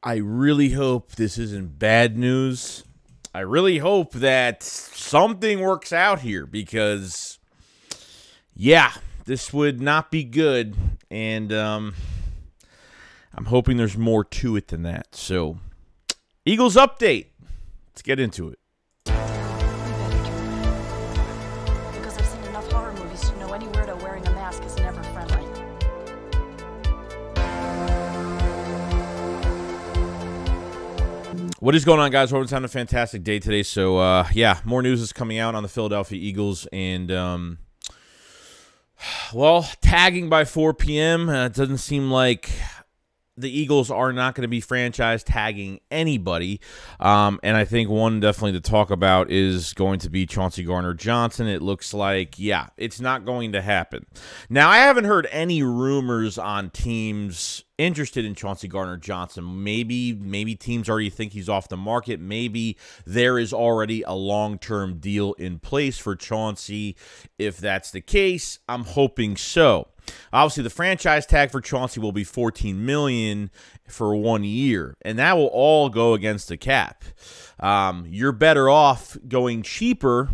I really hope this isn't bad news. I really hope that something works out here because, yeah, this would not be good. And I'm hoping there's more to it than that. So, Eagles update. Let's get into it. Because I've seen enough horror movies to know any weirdo wearing a mask is never friendly. What is going on, guys? Hope it's having a fantastic day today. So, yeah, more news is coming out on the Philadelphia Eagles. And, well, tagging by 4 p.m. It doesn't seem like the Eagles are not going to be franchise tagging anybody. And I think one definitely to talk about is going to be Chauncey Gardner-Johnson. It looks like, yeah, it's not going to happen. Now, I haven't heard any rumors on teams interested in Chauncey Gardner-Johnson. Maybe teams already think he's off the market. Maybe there is already a long-term deal in place for Chauncey. If that's the case, I'm hoping so. Obviously, the franchise tag for Chauncey will be $14 million for 1 year, and that will all go against the cap. You're better off going cheaper.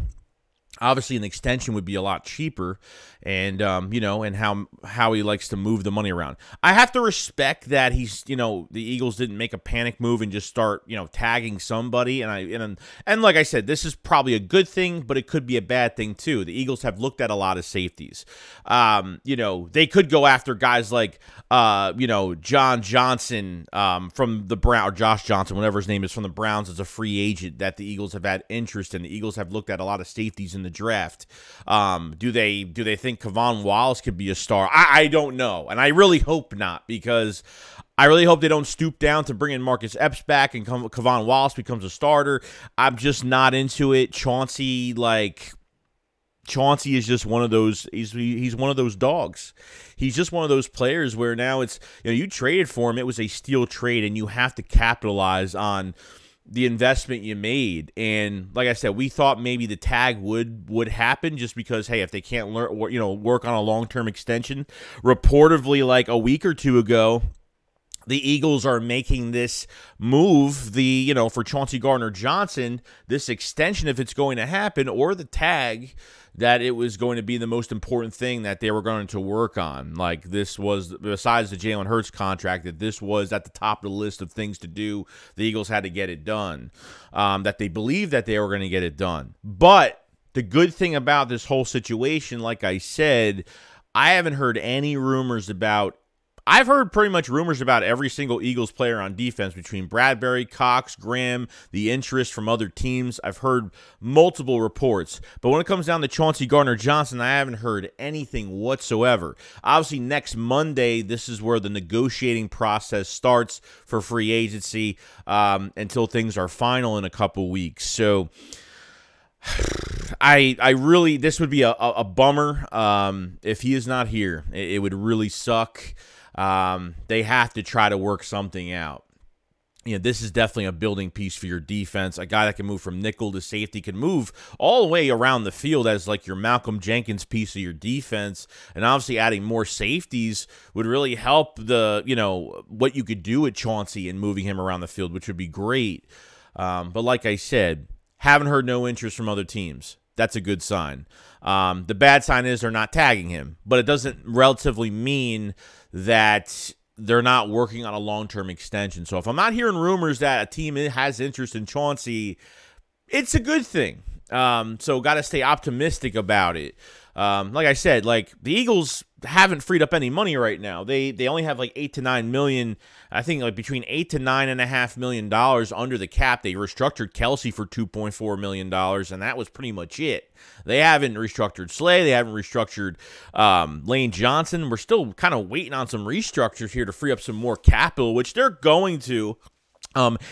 Obviously, an extension would be a lot cheaper, and you know, and how he likes to move the money around. I have to respect that he's, you know, the Eagles didn't make a panic move and just start, you know, tagging somebody. And like I said, this is probably a good thing, but it could be a bad thing too. The Eagles have looked at a lot of safeties. You know, they could go after guys like, you know, John Johnson from the Browns, or Josh Johnson, whatever his name is, from the Browns, as a free agent that the Eagles have had interest in. The Eagles have looked at a lot of safeties in the draft. Do they think Kavon Wallace could be a star? I don't know, and I really hope not, because I really hope they don't stoop down to bring in Marcus Epps back and Kavon Wallace becomes a starter. I'm just not into it. Chauncey is just one of those. He's one of those dogs. He's just one of those players where now it's, you know, you traded for him. It was a steal trade, and you have to capitalize on the investment you made. And like I said, we thought maybe the tag would happen just because, hey, if they can't learn, or, you know, work on a long-term extension. Reportedly, like a week or two ago, the Eagles are making this move, you know, for Chauncey Gardner-Johnson, this extension, if it's going to happen, or the tag, that it was going to be the most important thing that they were going to work on. Like, this was, besides the Jalen Hurts contract, that this was at the top of the list of things to do. The Eagles had to get it done. That they believed that they were going to get it done. But the good thing about this whole situation, like I said, I haven't heard any rumors about. I've heard pretty much rumors about every single Eagles player on defense, between Bradbury, Cox, Graham, the interest from other teams. I've heard multiple reports. But when it comes down to Chauncey Gardner-Johnson, I haven't heard anything whatsoever. Obviously, next Monday, this is where the negotiating process starts for free agency until things are final in a couple weeks. So I really, this would be a bummer if he is not here. It would really suck. They have to try to work something out. You know, this is definitely a building piece for your defense. A guy that can move from nickel to safety, can move all the way around the field as like your Malcolm Jenkins piece of your defense. And obviously adding more safeties would really help the, you know, what you could do with Chauncey and moving him around the field, which would be great. But like I said, haven't heard no interest from other teams. That's a good sign. The bad sign is they're not tagging him, but it doesn't relatively mean that they're not working on a long-term extension. So if I'm not hearing rumors that a team has interest in Chauncey, it's a good thing. So got to stay optimistic about it. Like I said, like, the Eagles haven't freed up any money right now. They only have like $8 to $9 million. I think like between $8 to $9.5 million under the cap. They restructured Kelsey for $2.4 million, and that was pretty much it. They haven't restructured Slay. They haven't restructured Lane Johnson. We're still kind of waiting on some restructures here to free up some more capital, which they're going to.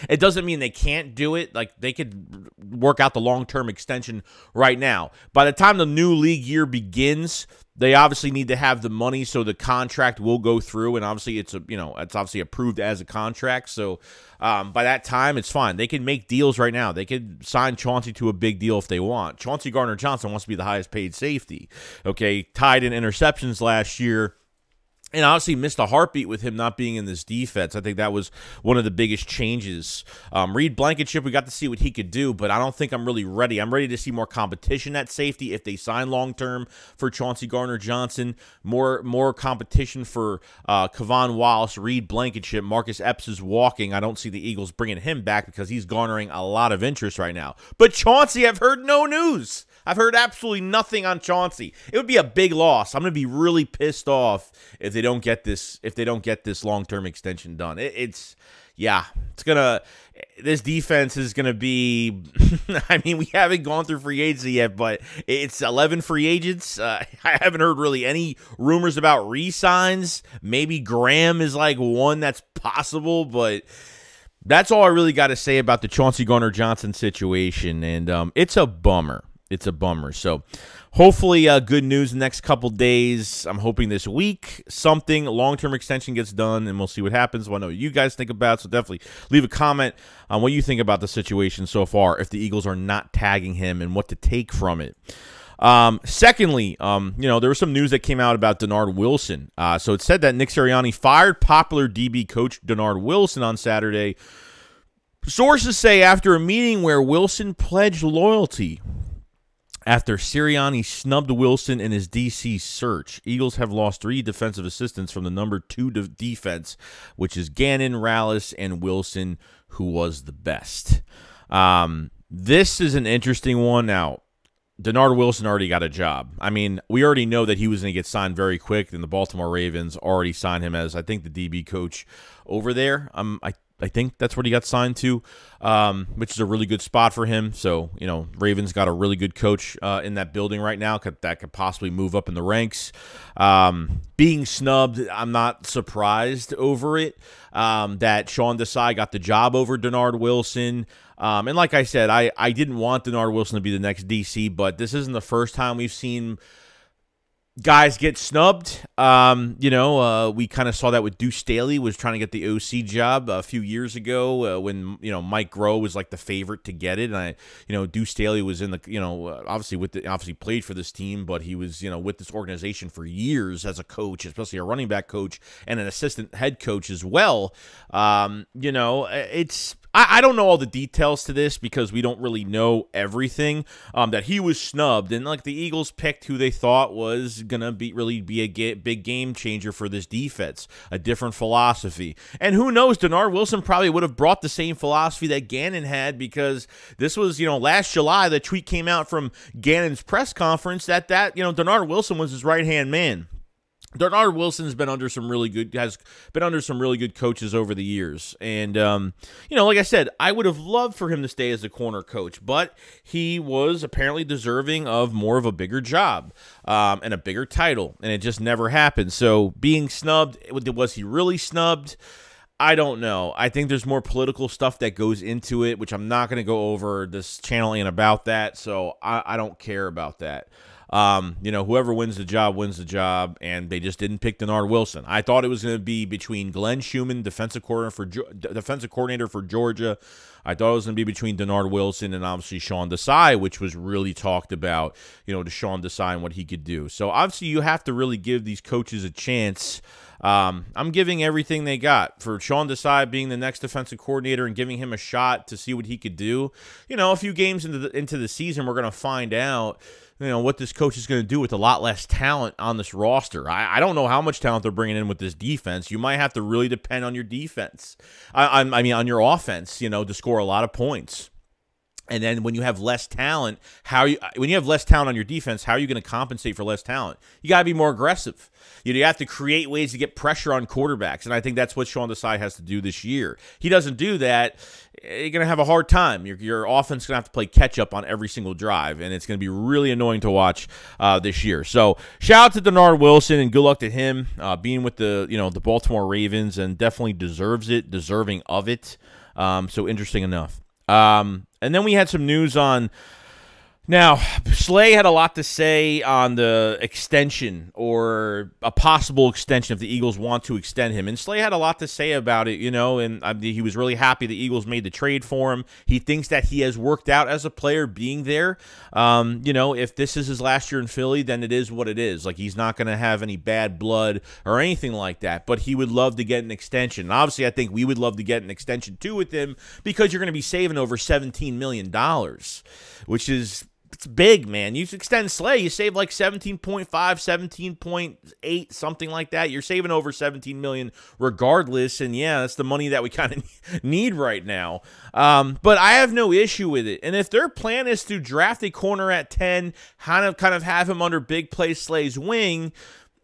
It doesn't mean they can't do it. Like, they could work out the long-term extension right now. By the time the new league year begins, they obviously need to have the money, so the contract will go through, and obviously it's it's obviously approved as a contract. So by that time, it's fine. They can make deals right now. They could sign Chauncey to a big deal if they want. Chauncey Gardner-Johnson wants to be the highest paid safety. Okay, tied in interceptions last year. And obviously missed a heartbeat with him not being in this defense. I think that was one of the biggest changes. Reed Blankenship, we got to see what he could do, but I don't think I'm really ready. I'm ready to see more competition at safety if they sign long-term for Chauncey Gardner-Johnson, more competition for Kevon Wallace, Reed Blankenship. Marcus Epps is walking. I don't see the Eagles bringing him back because he's garnering a lot of interest right now. But Chauncey, I've heard no news. I've heard absolutely nothing on Chauncey. It would be a big loss. I'm going to be really pissed off if they don't get this long-term extension done. This defense is going to be I mean, we haven't gone through free agency yet, but it's 11 free agents. I haven't heard really any rumors about re-signs. Maybe Graham is like one that's possible, but that's all I really got to say about the Chauncey Gardner-Johnson situation, and it's a bummer. It's a bummer. So hopefully good news the next couple days. I'm hoping this week something long-term extension gets done, and we'll see what happens. I want to know what you guys think about, so definitely leave a comment on what you think about the situation so far, if the Eagles are not tagging him and what to take from it. Secondly, there was some news that came out about Dennard Wilson. So it said that Nick Sirianni fired popular DB coach Dennard Wilson on Saturday. Sources say after a meeting where Wilson pledged loyalty after Sirianni snubbed Wilson in his DC search. Eagles have lost 3 defensive assistants from the number 2 defense, which is Gannon, Rallis, and Wilson, who was the best. This is an interesting one. Now, Dennard Wilson already got a job. I mean, we already know that he was going to get signed very quick, and the Baltimore Ravens already signed him as, I think, the DB coach over there. I think that's what he got signed to, which is a really good spot for him. So, Ravens got a really good coach in that building right now that could possibly move up in the ranks. Being snubbed, I'm not surprised over it, that Sean Desai got the job over Dennard Wilson. And like I said, I didn't want Dennard Wilson to be the next DC, but this isn't the first time we've seen guys get snubbed. We kind of saw that with Deuce Staley was trying to get the OC job a few years ago when, Mike Groh was like the favorite to get it. And Deuce Staley was in the, obviously played for this team, but he was, with this organization for years as a coach, especially a running back coach and an assistant head coach as well. I don't know all the details to this because we don't really know everything. That he was snubbed, and like the Eagles picked who they thought was gonna be a big game changer for this defense, a different philosophy. And who knows? Dennard Wilson probably would have brought the same philosophy that Gannon had, because this was last July the tweet came out from Gannon's press conference that Dennard Wilson was his right hand man. Dennard Wilson has been under some really good coaches over the years, and like I said, I would have loved for him to stay as a corner coach, but he was apparently deserving of more of a bigger job and a bigger title, and it just never happened. So being snubbed, was he really snubbed? I don't know. I think there's more political stuff that goes into it, which I'm not going to go over. This channel ain't about that, so I don't care about that. Whoever wins the job, and they just didn't pick Dennard Wilson. I thought it was going to be between Glenn Schumann, defensive coordinator for Georgia. I thought it was going to be between Dennard Wilson and obviously Sean Desai, which was really talked about, to Sean Desai and what he could do. So obviously you have to really give these coaches a chance. I'm giving everything they got for Sean Desai being the next defensive coordinator and giving him a shot to see what he could do. A few games into the season, we're going to find out what this coach is going to do with a lot less talent on this roster. I don't know how much talent they're bringing in with this defense. You might have to really depend on your defense. On your offense, to score a lot of points. And then when you have less talent, when you have less talent on your defense, how are you going to compensate for less talent? You got to be more aggressive. You have to create ways to get pressure on quarterbacks, and I think that's what Sean Desai has to do this year. He doesn't do that, you're going to have a hard time. Your offense is going to have to play catch-up on every single drive, and it's going to be really annoying to watch this year. So shout out to Dennard Wilson, and good luck to him being with the Baltimore Ravens, and definitely deserving of it. So interesting enough. And then we had some news on Now, Slay had a lot to say on the extension or a possible extension if the Eagles want to extend him. And Slay had a lot to say about it, you know, and he was really happy the Eagles made the trade for him. He thinks that he has worked out as a player being there. You know, if this is his last year in Philly, then it is what it is. Like, he's not going to have any bad blood or anything like that, but he would love to get an extension. And obviously, I think we would love to get an extension too with him because you're going to be saving over $17 million, which is... It's big, man. You extend Slay, you save like 17.5, 17.8, something like that. You're saving over 17 million regardless, and yeah, that's the money that we kind of need right now. But I have no issue with it. And if their plan is to draft a corner at 10, kind of have him under big play Slay's wing,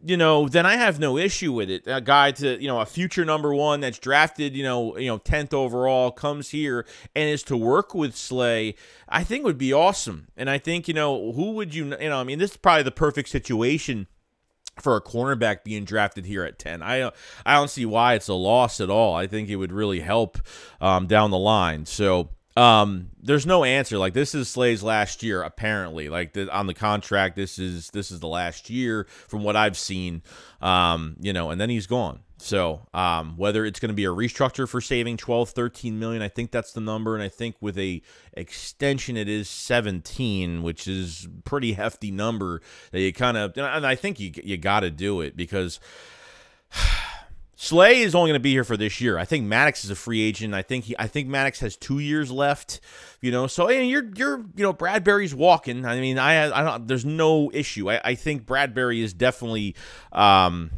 you know, then I have no issue with it. A guy to, you know, a future #1 that's drafted, you know, 10th overall comes here and is to work with Slay, I think would be awesome. And I think, you know, who would I mean, this is probably the perfect situation for a cornerback being drafted here at 10. I don't see why it's a loss at all. I think it would really help down the line. So, there's no answer. Like, this is Slay's last year, apparently. Like, on the contract, this is the last year from what I've seen. You know, and then he's gone. So, whether it's going to be a restructure for saving 12, 13 million, I think that's the number. And I think with a extension, it is 17, which is a pretty hefty number that you kind of, and I think you got to do it because Slay is only going to be here for this year. I think Maddox is a free agent. I think Maddox has 2 years left. You know, so you're Bradbury's walking. I mean, I don't. There's no issue. I think Bradbury is definitely going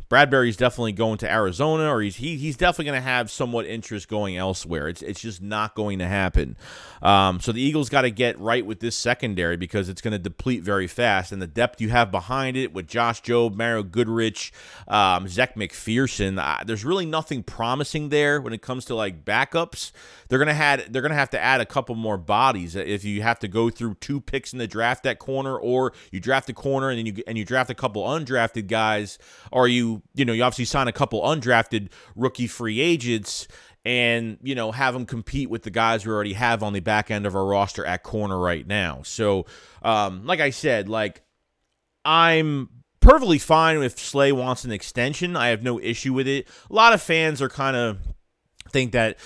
to Arizona, or he's definitely going to have somewhat interest going elsewhere. It's just not going to happen. So the Eagles got to get right with this secondary because it's going to deplete very fast, and the depth you have behind it with Josh Jobe, Mario Goodrich, Zach McPherson, there's really nothing promising there when it comes to like backups. They're gonna have to add a couple more bodies if you have to go through 2 picks in the draft at corner, or you draft a corner and then you draft a couple undrafted guys, or you obviously sign a couple undrafted rookie free agents and have them compete with the guys we already have on the back end of our roster at corner right now. So like I said, like, I'm perfectly fine if Slay wants an extension. I have no issue with it. A lot of fans are kind of think that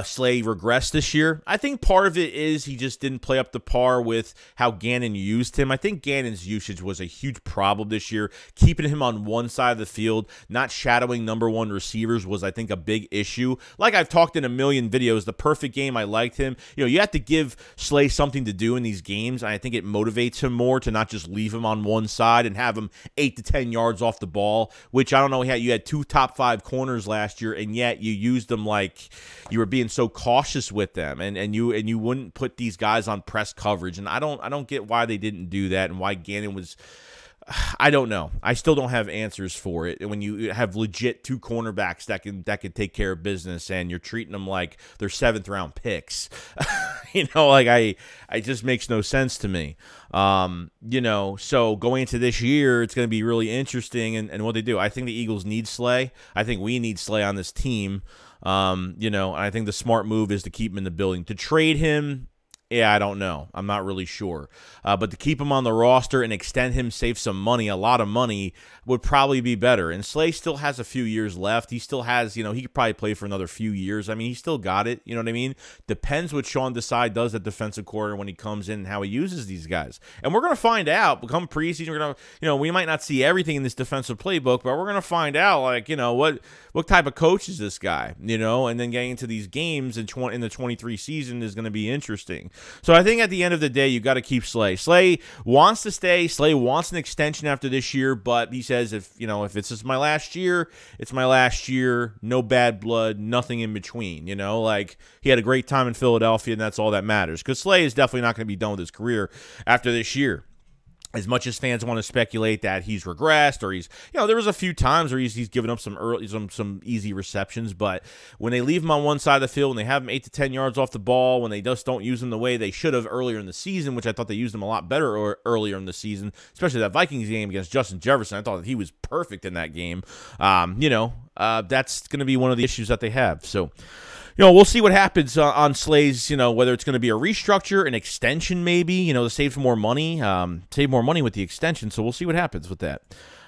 Slay regressed this year. I think part of it is he just didn't play up to par with how Gannon used him. I think Gannon's usage was a huge problem this year. Keeping him on one side of the field, not shadowing #1 receivers was, I think, a big issue. Like I've talked in a million videos, the perfect game, I liked him. You have to give Slay something to do in these games. And I think it motivates him more to not just leave him on one side and have him 8 to 10 yards off the ball, which I don't know. You had 2 top 5 corners last year, and yet you used them like you were being so cautious with them, and you wouldn't put these guys on press coverage. And I don't get why they didn't do that and why Gannon was. I don't know. I still don't have answers for it. And when you have legit 2 cornerbacks that can take care of business, and you're treating them like they're 7th round picks, like it just makes no sense to me. So going into this year, it's going to be really interesting and what they do. I think the Eagles need Slay. I think we need Slay on this team. And I think the smart move is to keep him in the building. To trade him, yeah, I don't know. I'm not really sure. But to keep him on the roster and extend him, save some money, a lot of money, would probably be better. And Slay still has a few years left. He still has, he could probably play for another few years. I mean, he still got it. You know what I mean? Depends what Sean Desai does at defensive coordinator when he comes in and how he uses these guys. And we're going to find out. Come preseason, we're going to, we might not see everything in this defensive playbook, but we're going to find out, like, what type of coach is this guy, and then getting into these games in the 23 season is going to be interesting. So I think at the end of the day, you got to keep Slay. Slay wants to stay. Slay wants an extension after this year, but he says if this is my last year, it's my last year. No bad blood, nothing in between. Like, he had a great time in Philadelphia, and that's all that matters. Because Slay is definitely not going to be done with his career after this year. As much as fans want to speculate that he's regressed, or he's, there was a few times where he's given up some easy receptions, but when they leave him on one side of the field and they have him 8 to 10 yards off the ball, when they just don't use him the way they should have earlier in the season, which I thought they used him a lot better earlier in the season, especially that Vikings game against Justin Jefferson. I thought that he was perfect in that game. That's going to be one of the issues that they have. So, We'll see what happens on Slay's, whether it's going to be a restructure, an extension maybe, to save some more money, with the extension. So we'll see what happens with that.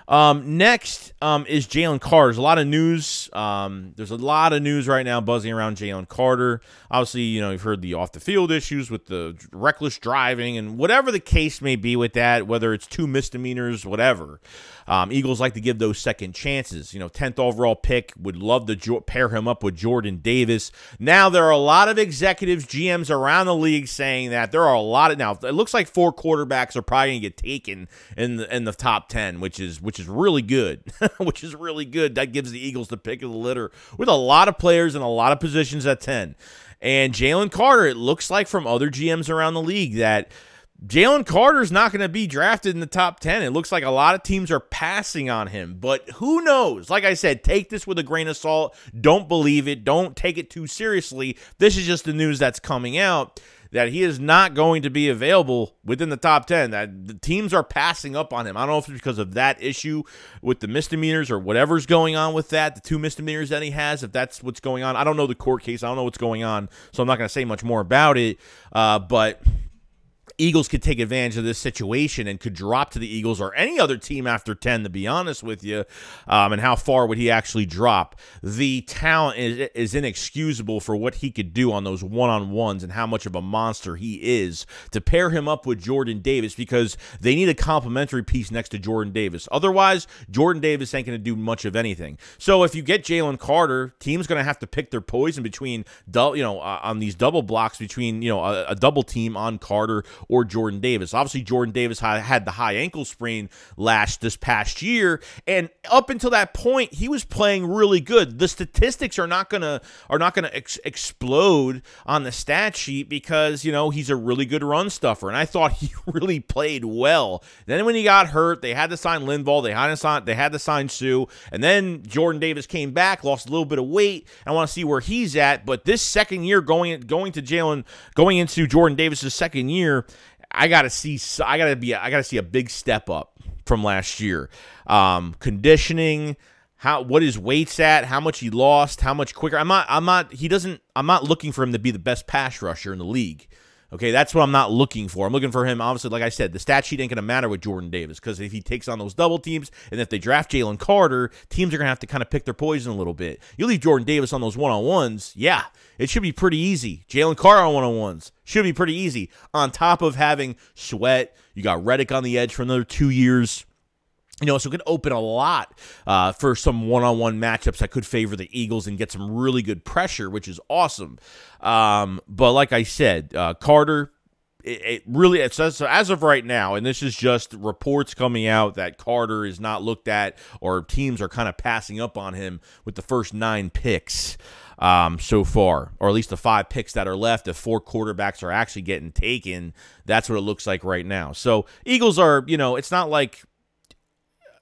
Next is Jalen Carter. There's a lot of news. There's a lot of news right now buzzing around Jalen Carter. Obviously, you've heard the off-the-field issues with the reckless driving and whatever the case may be with that, whether it's 2 misdemeanors, whatever. Eagles like to give those second chances. 10th overall pick, would love to pair him up with Jordan Davis. Now, there are a lot of executives, GMs around the league saying that there are a lot of, now, it looks like 4 quarterbacks are probably going to get taken in the top 10, which is really good, which is really good. That gives the Eagles the pick of the litter with a lot of players and a lot of positions at 10. And Jalen Carter, it looks like from other GMs around the league that Jalen Carter's not going to be drafted in the top 10. It looks like a lot of teams are passing on him, but who knows? Like I said, take this with a grain of salt. Don't believe it. Don't take it too seriously. This is just the news that's coming out, that he is not going to be available within the top 10, that the teams are passing up on him. I don't know if it's because of that issue with the misdemeanors or whatever's going on with that, the 2 misdemeanors that he has, if that's what's going on. I don't know the court case. I don't know what's going on, so I'm not going to say much more about it, but Eagles could take advantage of this situation and could drop to the Eagles or any other team after 10, to be honest with you. And how far would he actually drop? The talent is inexcusable for what he could do on those one-on-ones and how much of a monster he is. To pair him up with Jordan Davis, because they need a complementary piece next to Jordan Davis. Otherwise, Jordan Davis ain't going to do much of anything. So if you get Jalen Carter, team's going to have to pick their poison between, on these double blocks between, a double team on Carter or Jordan Davis. Obviously, Jordan Davis had the high ankle sprain this past year, and up until that point, he was playing really good. The statistics are not gonna explode on the stat sheet because he's a really good run stuffer, and I thought he really played well. Then when he got hurt, they had to sign Linval, they had to sign Sue, and then Jordan Davis came back, lost a little bit of weight. I want to see where he's at, but this second year going into Jordan Davis's second year, I gotta see a big step up from last year. Conditioning, what his weight's at, how much he lost, how much quicker. I'm not looking for him to be the best pass rusher in the league. Okay, that's what I'm not looking for. I'm looking for him, obviously, like I said, the stat sheet ain't going to matter with Jordan Davis, because if he takes on those double teams and if they draft Jalen Carter, teams are going to have to kind of pick their poison a little bit. You leave Jordan Davis on those one-on-ones, yeah, it should be pretty easy. Jalen Carter on one-on-ones should be pretty easy. On top of having Sweat, you got Reddick on the edge for another 2 years. So it could open a lot for some one-on-one matchups that could favor the Eagles and get some really good pressure, which is awesome. But like I said, Carter, it says, so as of right now, and this is just reports coming out that Carter is not looked at, or teams are kind of passing up on him with the first 9 picks so far, or at least the 5 picks that are left. If 4 quarterbacks are actually getting taken, that's what it looks like right now. So Eagles are, it's not like,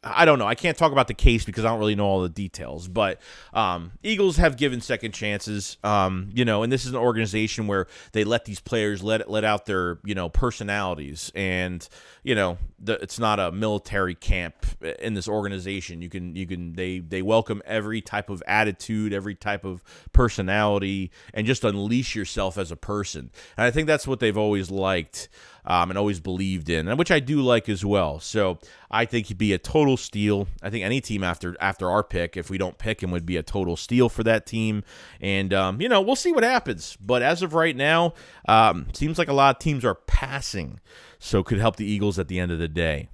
I don't know. I can't talk about the case because I don't really know all the details. But Eagles have given second chances, and this is an organization where they let these players let out their, personalities. And, it's not a military camp in this organization. They welcome every type of attitude, every type of personality, and just unleash yourself as a person. And I think that's what they've always liked. And always believed in, and which I do like as well. So I think he'd be a total steal. I think any team after our pick, if we don't pick him, would be a total steal for that team. And, we'll see what happens. But as of right now, seems like a lot of teams are passing, so could help the Eagles at the end of the day.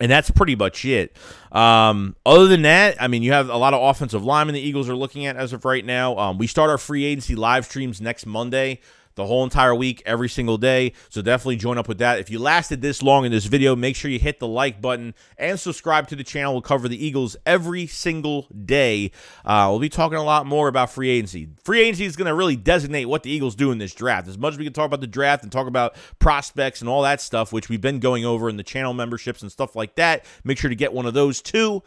And that's pretty much it. Other than that, you have a lot of offensive linemen the Eagles are looking at as of right now. We start our free agency live streams next Monday, the whole entire week, every single day. So definitely join up with that. If you lasted this long in this video, make sure you hit the like button and subscribe to the channel. We'll cover the Eagles every single day. We'll be talking a lot more about free agency. Free agency is going to really designate what the Eagles do in this draft. As much as we can talk about the draft and talk about prospects and all that stuff, which we've been going over in the channel memberships and stuff like that, make sure to get one of those too.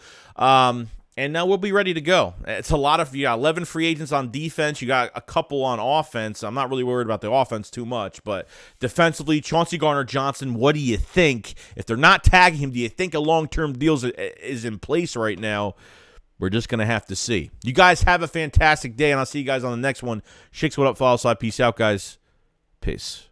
And now we'll be ready to go. It's a lot of, you got 11 free agents on defense. You got a couple on offense. I'm not really worried about the offense too much, but defensively, Chauncey Gardner-Johnson, what do you think? If they're not tagging him, do you think a long-term deal is in place right now? We're just going to have to see. You guys have a fantastic day, and I'll see you guys on the next one. Shakes, what up? Follow side. Peace out, guys. Peace.